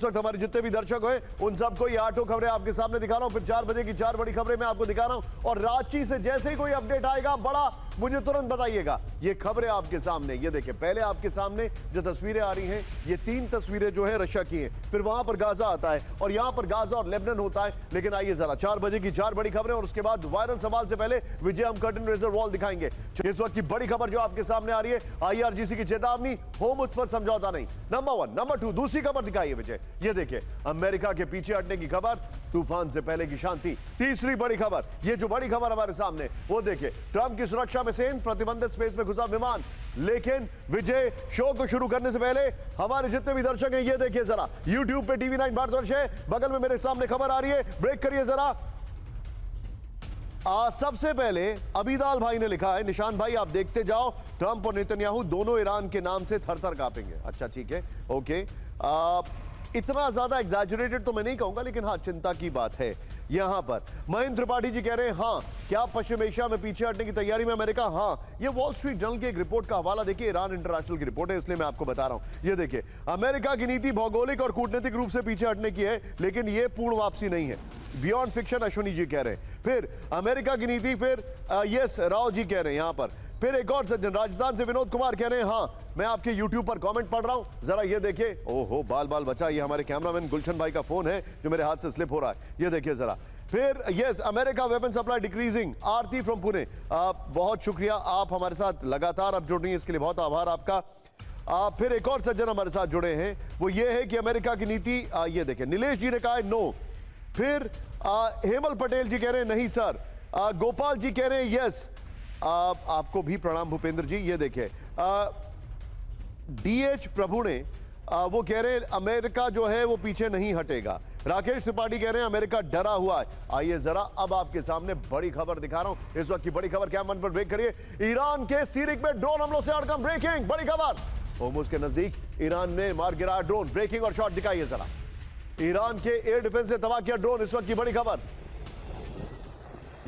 इस वक्त हमारे जितने भी दर्शक हैं उन सबको ये 8 खबरें आपके सामने दिखा रहा हूं, फिर 4 बजे की 4 बड़ी खबरें मैं आपको दिखा रहा हूं, और रांची से जैसे ही कोई अपडेट आएगा बड़ा मुझे तुरंत बताइएगा। ये खबरें आपके सामने, ये देखिए पहले आपके सामने जो तस्वीरें आ रही हैं, ये 3 तस्वीरें जो है रशिया की हैं, फिर वहां पर गाजा आता है और यहां पर गाजा और लेबनान होता है। लेकिन आइए जरा 4 बजे की 4 बड़ी खबरें और उसके बाद वायरल सवाल से पहले विजय हम कर्टन रेजर वॉल दिखाएंगे। इस वक्त की बड़ी खबर जो आपके सामने आ रही है, IRGC की चेतावनी, होर्मुज पर समझौता नहीं, नंबर 1। नंबर 2 दूसरी खबर दिखाइए विजय, ये देखिए अमेरिका के पीछे हटने की खबर, तूफान से पहले की शांति। तीसरी बड़ी खबर, ये जो बड़ी खबर हमारे सामने वो देखिए, ट्रंप की सुरक्षा में सेन, प्रतिबंधित स्पेस में घुसा विमान। लेकिन विजय शो को शुरू करने से पहले हमारे जितने भी दर्शक हैं ये देखिए जरा, YouTube पे TV9 भारतवर्ष है, बगल में मेरे सामने खबर आ रही है, ब्रेक करिए जरा। सबसे पहले अबीदाल भाई ने लिखा है, निशांत भाई आप देखते जाओ, ट्रंप और नेतन्याहू दोनों ईरान के नाम से थर-थर कांपेंगे। अच्छा ठीक है, ओके। इतना ज्यादा एग्जैजरेटेड तो मैं नहीं कहूंगा, लेकिन हाँ चिंता की बात है। यहां पर महेंद्र त्रिपाठी जी कह रहे हैं हाँ, क्या पश्चिम एशिया में पीछे हटने की तैयारी में अमेरिका? हाँ, ये वॉल स्ट्रीट जर्नल की एक रिपोर्ट का हवाला देखिए, ईरान इंटरनेशनल की रिपोर्ट है इसलिए मैं आपको बता रहा हूं। ये देखिए, अमेरिका की नीति भौगोलिक और कूटनीतिक रूप से पीछे हटने की है, लेकिन यह पूर्ण वापसी नहीं है। बियॉन्ड फिक्शन अश्विनी जी कह रहे हैं। फिर अमेरिका की नीति, फिर यस राव जी कह रहे हैं यहां पर। फिर एक और सज्जन राजस्थान से विनोद कुमार कह रहे हैं हाँ, मैं आपके YouTube पर कमेंट पढ़ रहा हूं, जरा ये देखिए। ओहो बाल बाल बचा, ये हमारे कैमरामैन गुलशन भाई का फोन है जो मेरे हाथ से स्लिप हो रहा है, ये देखिए जरा। फिर yes, America weapon supply decreasing, Aarti from Pune, बहुत शुक्रिया, आप हमारे साथ लगातार अब जुड़ रही हैं, इसके लिए बहुत आभार आपका। फिर एक और सज्जन हमारे साथ जुड़े हैं, वो ये है कि अमेरिका की नीति, ये देखिए नीलेश जी ने कहा है नो। फिर हेमल पटेल जी कह रहे हैं नहीं सर। गोपाल जी कह रहे हैं यस। आपको भी प्रणाम भूपेंद्र जी। ये देखिए DH प्रभु ने वो कह रहे हैं अमेरिका जो है वो पीछे नहीं हटेगा। राकेश त्रिपाठी कह रहे हैं अमेरिका डरा हुआ है। आइए जरा अब आपके सामने बड़ी खबर दिखा रहा हूं, इस वक्त की बड़ी खबर, क्या मन पर ब्रेक करिए। ईरान के सीरिक में ड्रोन हमलों से हड़कंप, ब्रेकिंग बड़ी खबर। होर्मुज के नजदीक ईरान ने मार गिराया ड्रोन, ब्रेकिंग और शॉट दिखाइए जरा। ईरान के एयर डिफेंस से तबाह किया ड्रोन, इस वक्त की बड़ी खबर।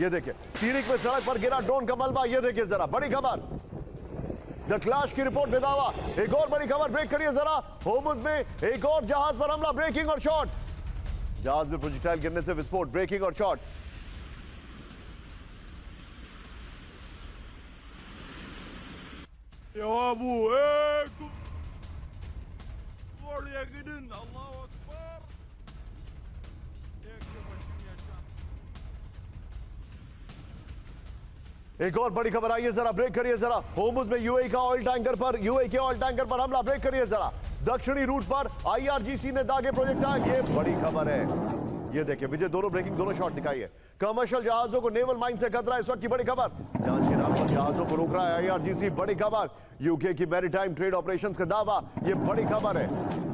ये देखिए सीरिक में सड़क पर गिरा ड्रोन का मलबा, ये देखिए जरा बड़ी खबर। द क्लैश की रिपोर्ट में दावा। एक और बड़ी खबर, ब्रेक करिए जरा। होर्मुज में एक और जहाज पर हमला, ब्रेकिंग और शॉट। जहाज में प्रोजेक्टाइल गिरने से विस्फोट, ब्रेकिंग और शॉट। एक और बड़ी खबर आई है, जरा ब्रेक करिए जरा। होर्मुज में यूएई के ऑयल टैंकर पर हमला, ब्रेक करिए जरा। दक्षिणी रूट पर IRGC ने दागे प्रोजेक्टाइल, ये बड़ी खबर है। ये देखिए विजय, दोनों ब्रेकिंग, दोनों शॉट दिखाइए। कमर्शियल जहाजों को नेवल माइन से खतरा, इस वक्त की बड़ी खबर। जांच के नाम पर जहाजों को रोक रहा है IRGC, बड़ी खबर। यूके की मैरीटाइम ट्रेड ऑपरेशंस का दावा, ये बड़ी खबर है।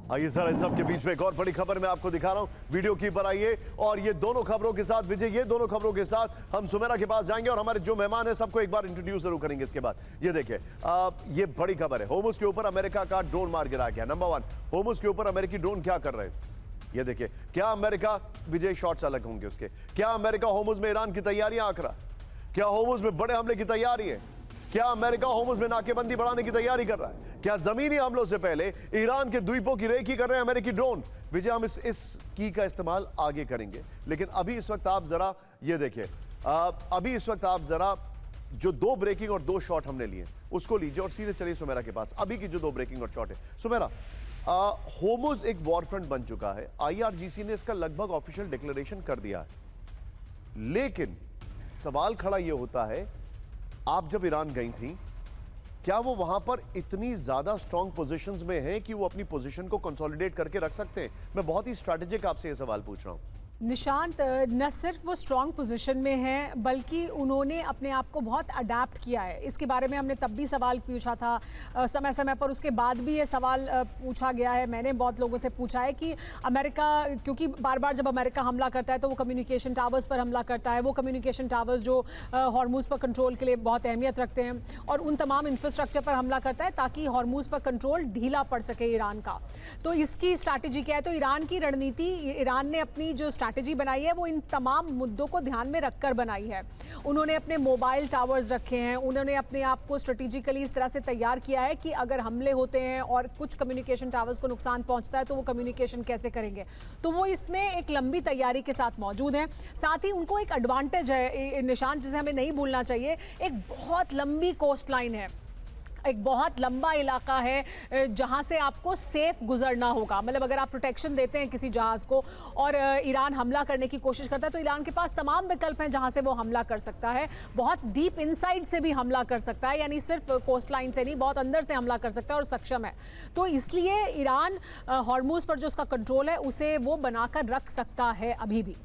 आइए सर, इस सब के बीच में एक और बड़ी खबर मैं आपको दिखा रहा हूं, वीडियो की पर आइए। और ये दोनों खबरों के साथ विजय, ये दोनों खबरों के साथ हम सुमेरा के पास जाएंगे और हमारे जो मेहमान हैं सबको एक बार इंट्रोड्यूस जरूर करेंगे इसके बाद। ये देखिए ये बड़ी खबर है, होर्मुज के ऊपर अमेरिका का ड्रोन मार गिराया गया। नंबर 1, होर्मुज के ऊपर अमेरिकी ड्रोन क्या कर रहे हैं, ये देखिए। क्या अमेरिका, विजय शॉट्स अलग होंगे उसके, क्या अमेरिका होर्मुज में ईरान की तैयारियां आंक रहा है? क्या होर्मुज में बड़े हमले की तैयारी है? क्या अमेरिका होर्मुज में नाकेबंदी बढ़ाने की तैयारी कर रहा है? क्या जमीनी हमलों से पहले ईरान के द्वीपों की रेकी कर रहे हैं अमेरिकी ड्रोन? विजय हम इस की का इस्तेमाल आगे करेंगे, लेकिन अभी इस वक्त आप जरा ये देखिए, अभी इस वक्त आप जरा जो 2 ब्रेकिंग और 2 शॉट हमने लिए उसको लीजिए और सीधे चलिए सुमेरा के पास। अभी की जो 2 ब्रेकिंग और शॉट है सुमेरा, होर्मुज एक वॉरफ्रंट बन चुका है, IRGC ने इसका लगभग ऑफिशियल डिक्लेरेशन कर दिया है, लेकिन सवाल खड़ा यह होता है, आप जब ईरान गई थी, क्या वो वहां पर इतनी ज्यादा स्ट्रॉन्ग पोजीशंस में हैं कि वो अपनी पोजीशन को कंसोलिडेट करके रख सकते हैं? मैं बहुत ही स्ट्रैटेजिक आपसे ये सवाल पूछ रहा हूं। निशांत न सिर्फ वो स्ट्रॉन्ग पोजीशन में हैं बल्कि उन्होंने अपने आप को बहुत अडेप्ट किया है। इसके बारे में हमने तब भी सवाल पूछा था समय समय पर, उसके बाद भी ये सवाल पूछा गया है। मैंने बहुत लोगों से पूछा है कि अमेरिका, क्योंकि बार बार जब अमेरिका हमला करता है तो वो कम्युनिकेशन टावर्स पर हमला करता है, वो कम्युनिकेशन टावर्स जो हॉर्मूज़ पर कंट्रोल के लिए बहुत अहमियत रखते हैं, और उन तमाम इंफ्रास्ट्रक्चर पर हमला करता है ताकि हॉर्मूज़ पर कंट्रोल ढीला पड़ सके ईरान का। तो इसकी स्ट्रैटेजी क्या है? तो ईरान की रणनीति, ईरान ने अपनी जो स्ट्रैटेजी बनाई है वो इन तमाम मुद्दों को ध्यान में रखकर बनाई है। उन्होंने अपने मोबाइल टावर्स रखे हैं, उन्होंने अपने आप को स्ट्रेटेजिकली इस तरह से तैयार किया है कि अगर हमले होते हैं और कुछ कम्युनिकेशन टावर्स को नुकसान पहुंचता है तो वो कम्युनिकेशन कैसे करेंगे। तो वो इसमें एक लंबी तैयारी के साथ मौजूद हैं। साथ ही उनको एक एडवांटेज है निशान, जिसे हमें नहीं भूलना चाहिए, एक बहुत लंबी कोस्ट लाइन है, एक बहुत लंबा इलाका है जहां से आपको सेफ गुजरना होगा। मतलब अगर आप प्रोटेक्शन देते हैं किसी जहाज को और ईरान हमला करने की कोशिश करता है तो ईरान के पास तमाम विकल्प हैं जहां से वो हमला कर सकता है। बहुत डीप इनसाइड से भी हमला कर सकता है, यानी सिर्फ कोस्ट लाइन से नहीं, बहुत अंदर से हमला कर सकता है और सक्षम है। तो इसलिए ईरान हॉर्मूज़ पर जो उसका कंट्रोल है उसे वो बनाकर रख सकता है अभी भी।